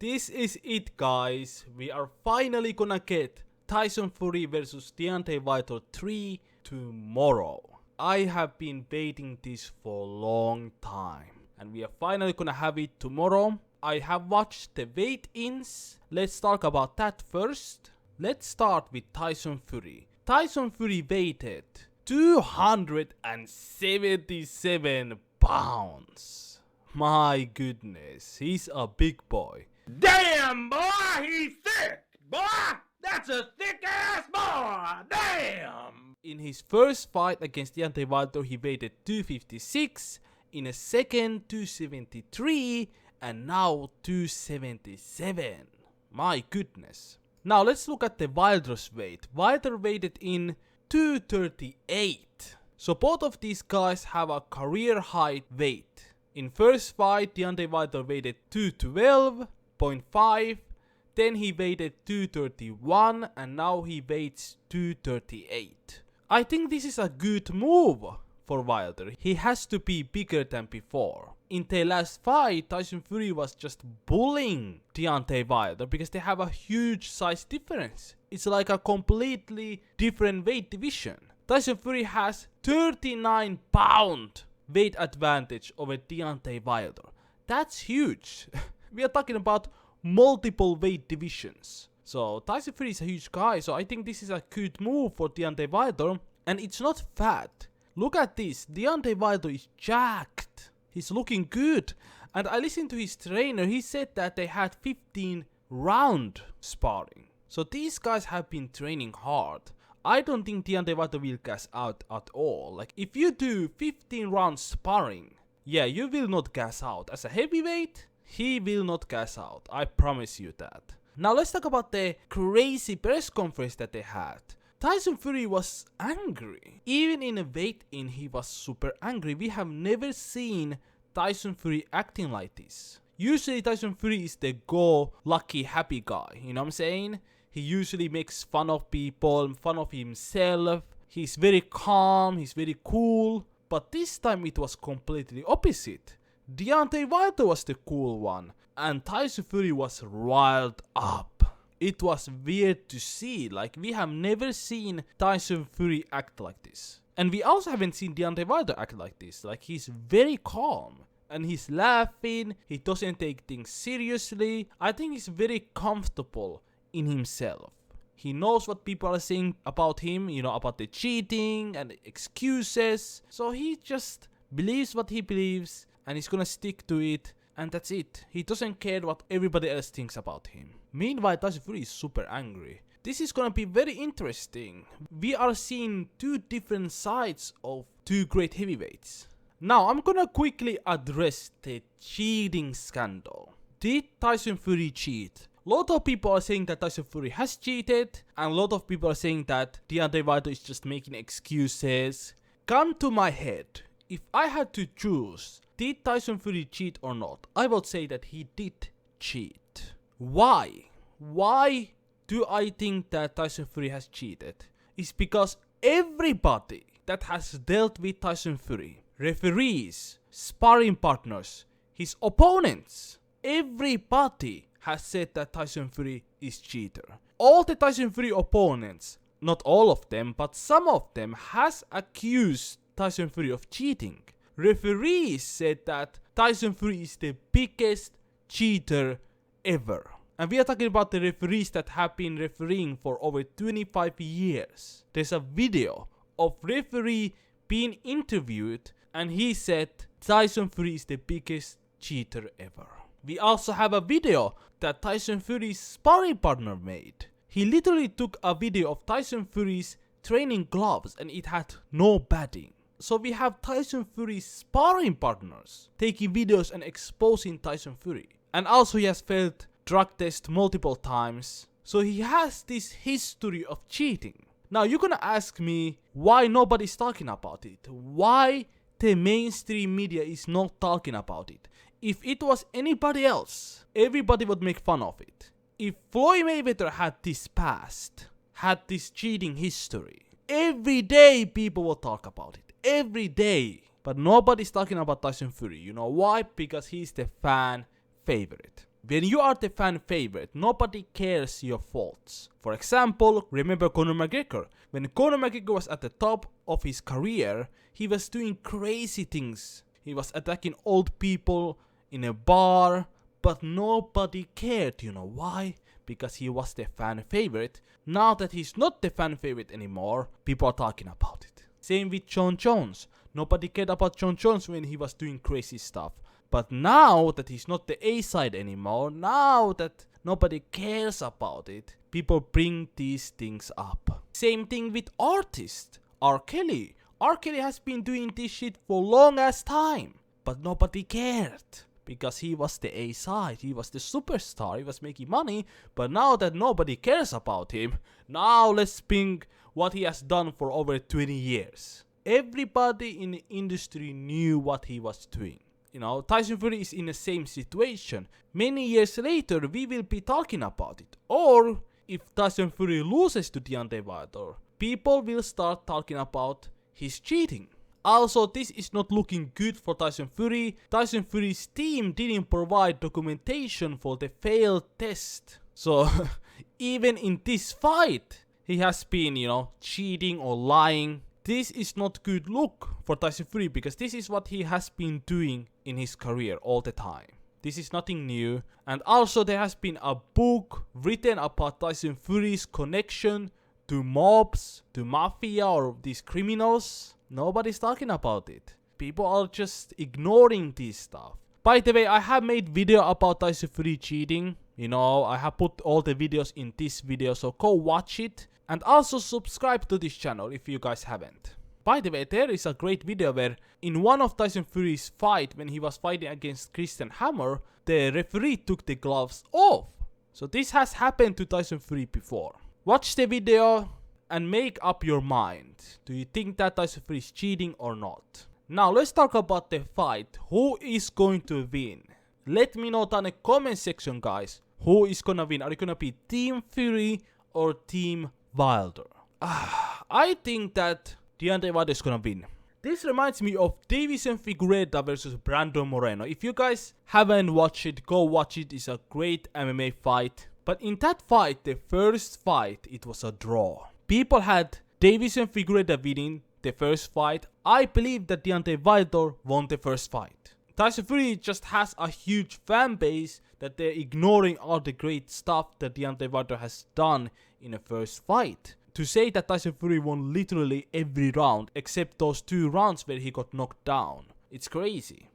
This is it, guys. We are finally gonna get Tyson Fury versus Deontay Wilder 3 tomorrow. I have been waiting this for a long time, and we are finally gonna have it tomorrow. I have watched the weigh-ins. Let's talk about that first. Let's start with Tyson Fury. Tyson Fury weighted 277 pounds. My goodness, he's a big boy. Damn, boy, he's thick, boy. That's a thick ass boy. Damn. In his first fight against Deontay Wilder, he weighed 256. In a second, 273. And now 277. My goodness. Now let's look at the Wilder's weight. Wilder weighed in 238. So both of these guys have a career high weight. In first fight, Deontay Wilder weighed 212.5. Then he weighed 231 and now he weighs 238. I think this is a good move for Wilder. He has to be bigger than before. In their last fight, Tyson Fury was just bullying Deontay Wilder because they have a huge size difference. It's like a completely different weight division. Tyson Fury has 39 pound weight advantage over Deontay Wilder. That's huge. We are talking about multiple weight divisions. So Tyson Fury is a huge guy, so I think this is a good move for Deontay Wilder. And it's not fat. Look at this. Deontay Wilder is jacked. He's looking good. And I listened to his trainer. He said that they had 15 round sparring. So these guys have been training hard. I don't think Deontay Wilder will gas out at all. Like, if you do 15 rounds sparring, yeah, you will not gas out. As a heavyweight, he will not gas out. I promise you that. Now let's talk about the crazy press conference that they had. Tyson Fury was angry. Even in a weigh-in, he was super angry. We have never seen Tyson Fury acting like this. Usually Tyson Fury is the go-lucky happy guy, you know what I'm saying? He usually makes fun of people, fun of himself. He's very calm, he's very cool. But this time it was completely opposite. Deontay Wilder was the cool one, and Tyson Fury was riled up. It was weird to see, like we have never seen Tyson Fury act like this. And we also haven't seen Deontay Wilder act like this. Like, he's very calm. And he's laughing, he doesn't take things seriously. I think he's very comfortable in himself. He knows what people are saying about him, you know, about the cheating and the excuses. So he just believes what he believes and he's gonna stick to it. And that's it. He doesn't care what everybody else thinks about him. Meanwhile, Tyson Fury is super angry. This is gonna be very interesting. We are seeing two different sides of two great heavyweights. Now, I'm gonna quickly address the cheating scandal. Did Tyson Fury cheat? A lot of people are saying that Tyson Fury has cheated, and a lot of people are saying that Deontay Wilder is just making excuses. Gun to my head, if I had to choose, did Tyson Fury cheat or not? I would say that he did cheat. Why? Why do I think that Tyson Fury has cheated? It's because everybody that has dealt with Tyson Fury, referees, sparring partners, his opponents, everybody has said that Tyson Fury is cheater. All the Tyson Fury opponents, not all of them, but some of them has accused Tyson Fury of cheating. Referees said that Tyson Fury is the biggest cheater ever. And we are talking about the referees that have been refereeing for over 25 years. There's a video of referee being interviewed and he said Tyson Fury is the biggest cheater ever. We also have a video that Tyson Fury's sparring partner made. He literally took a video of Tyson Fury's training gloves and it had no padding. So we have Tyson Fury's sparring partners taking videos and exposing Tyson Fury. And also he has failed drug test multiple times. So he has this history of cheating. Now you're gonna ask me why nobody's talking about it. Why the mainstream media is not talking about it. If it was anybody else, everybody would make fun of it. If Floyd Mayweather had this past, had this cheating history, every day people will talk about it. Every day. But nobody's talking about Tyson Fury. You know why? Because he's the fan favorite. When you are the fan favorite, nobody cares your faults. For example, remember Conor McGregor. When Conor McGregor was at the top of his career, he was doing crazy things. He was attacking old people in a bar, but nobody cared. You know why? Because he was the fan favorite. Now that he's not the fan favorite anymore, people are talking about it. Same with Jon Jones. Nobody cared about Jon Jones when he was doing crazy stuff. But now that he's not the A-side anymore, now that nobody cares about it, people bring these things up. Same thing with artists. R. Kelly. R. Kelly has been doing this shit for long as time, but nobody cared. Because he was the A-side, he was the superstar, he was making money, but now that nobody cares about him, now let's bring what he has done for over 20 years. Everybody in the industry knew what he was doing. You know, Tyson Fury is in the same situation. Many years later, we will be talking about it. Or, if Tyson Fury loses to Deontay Wilder, people will start talking about his cheating. Also, this is not looking good for Tyson Fury. Tyson Fury's team didn't provide documentation for the failed test. So, even in this fight, he has been, cheating or lying. This is not good look for Tyson Fury because this is what he has been doing in his career all the time. This is nothing new. And also there has been a book written about Tyson Fury's connection to mobs, to mafia or these criminals. Nobody's talking about it. People are just ignoring this stuff. By the way, I have made video about Tyson Fury cheating. I have put all the videos in this video, so go watch it. And also subscribe to this channel if you guys haven't. By the way, there is a great video where in one of Tyson Fury's fight, when he was fighting against Christian Hammer, the referee took the gloves off. So this has happened to Tyson Fury before. Watch the video and make up your mind. Do you think that Tyson Fury is cheating or not? Now let's talk about the fight. Who is going to win? Let me know down in the comment section, guys. Who is gonna win? Are you gonna be Team Fury or Team Wilder? I think that Deontay Wilder is gonna win. This reminds me of Deiveson Figueiredo versus Brandon Moreno. If you guys haven't watched it, go watch it. It's a great MMA fight. But in that fight, the first fight, it was a draw. People had Deiveson Figueiredo winning the first fight. I believe that Deontay Wilder won the first fight. Tyson Fury just has a huge fan base that they're ignoring all the great stuff that Deontay Wilder has done in the first fight. To say that Tyson Fury won literally every round except those 2 rounds where he got knocked down, it's crazy.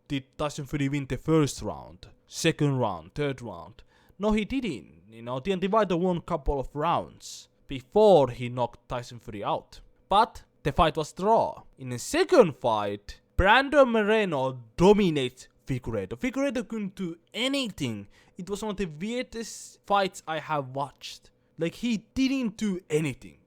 Did Tyson Fury win the first round, second round, third round? No, he didn't. Deontay Wilder won a couple of rounds before he knocked Tyson Fury out. But the fight was draw. In the second fight, Brandon Moreno dominates Figueiredo. Figueiredo couldn't do anything. It was one of the weirdest fights I have watched. Like, he didn't do anything.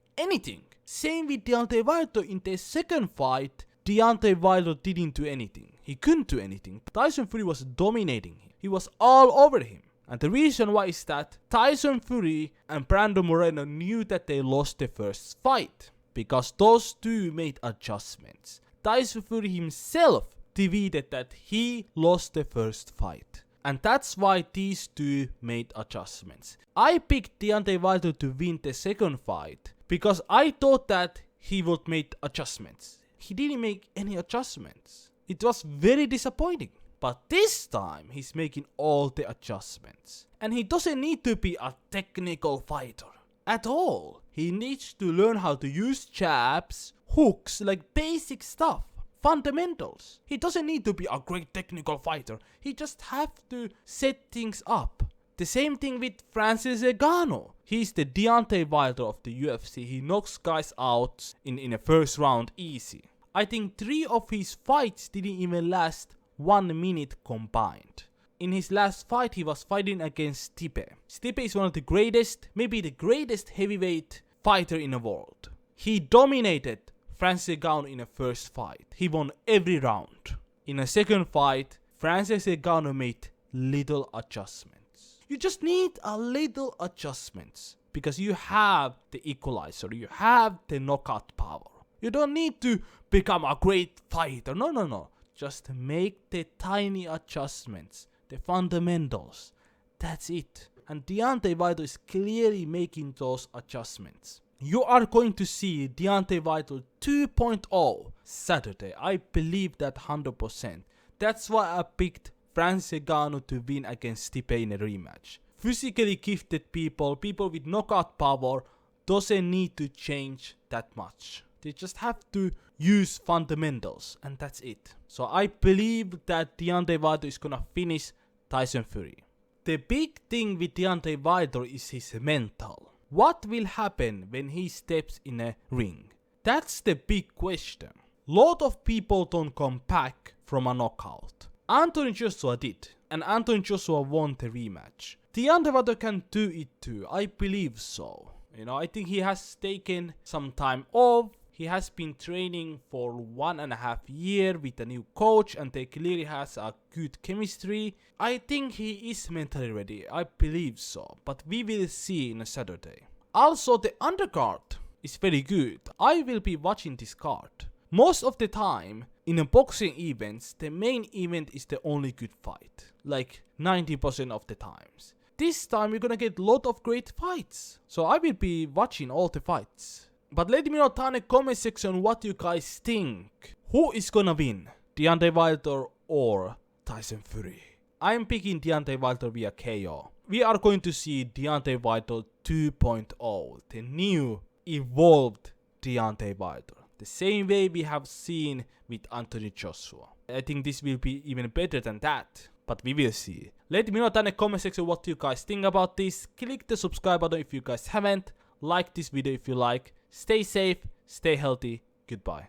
Same with Deontay Wilder in the second fight. Deontay Wilder didn't do anything. He couldn't do anything. Tyson Fury was dominating him. He was all over him. And the reason why is that Tyson Fury and Brandon Moreno knew that they lost the first fight. Because those two made adjustments. Tyson Fury himself tweeted that he lost the first fight. And that's why these two made adjustments. I picked Deontay Wilder to win the second fight because I thought that he would make adjustments. He didn't make any adjustments. It was very disappointing. But this time he's making all the adjustments. And he doesn't need to be a technical fighter at all. He needs to learn how to use jabs, hooks, like basic stuff. Fundamentals. He doesn't need to be a great technical fighter. He just have to set things up. The same thing with Francis Ngannou. He's the Deontay Wilder of the UFC. He knocks guys out in the first round easy. I think 3 of his fights didn't even last 1 minute combined. In his last fight, he was fighting against Stipe. Stipe is one of the greatest, maybe the greatest heavyweight fighter in the world. He dominated Francis Ngannou in the first fight. He won every round. In the second fight, Francis Ngannou made little adjustments. You just need a little adjustments because you have the equalizer. You have the knockout power. You don't need to become a great fighter. No. Just make the tiny adjustments the fundamentals. That's it. And Deontay Wilder is clearly making those adjustments. You are going to see Deontay Wilder 2.0 Saturday. I believe that 100%. That's why I picked Francis Ngannou to win against Stipe in a rematch. Physically gifted people with knockout power, doesn't need to change that much. They just have to use fundamentals, and that's it. So I believe that Deontay Wilder is gonna finish Tyson Fury. The big thing with Deontay Wilder is his mental. What will happen when he steps in a ring? That's the big question. Lot of people don't come back from a knockout. Anthony Joshua did, and Anthony Joshua won the rematch. Deontay Wilder can do it too, I believe so. I think he has taken some time off. He has been training for 1.5 years with a new coach, and they clearly has a good chemistry. I think he is mentally ready, I believe so, but we will see in a Saturday. Also, the undercard is very good. I will be watching this card. Most of the time, in a boxing events, the main event is the only good fight, like 90% of the times. This time we're gonna get a lot of great fights, so I will be watching all the fights. But let me know down in the comment section what you guys think. Who is gonna win? Deontay Wilder or Tyson Fury? I'm picking Deontay Wilder via KO. We are going to see Deontay Wilder 2.0, the new, evolved Deontay Wilder. The same way we have seen with Anthony Joshua. I think this will be even better than that, but we will see. Let me know down in the comment section what you guys think about this. Click the subscribe button if you guys haven't. Like this video if you like. Stay safe, stay healthy, goodbye.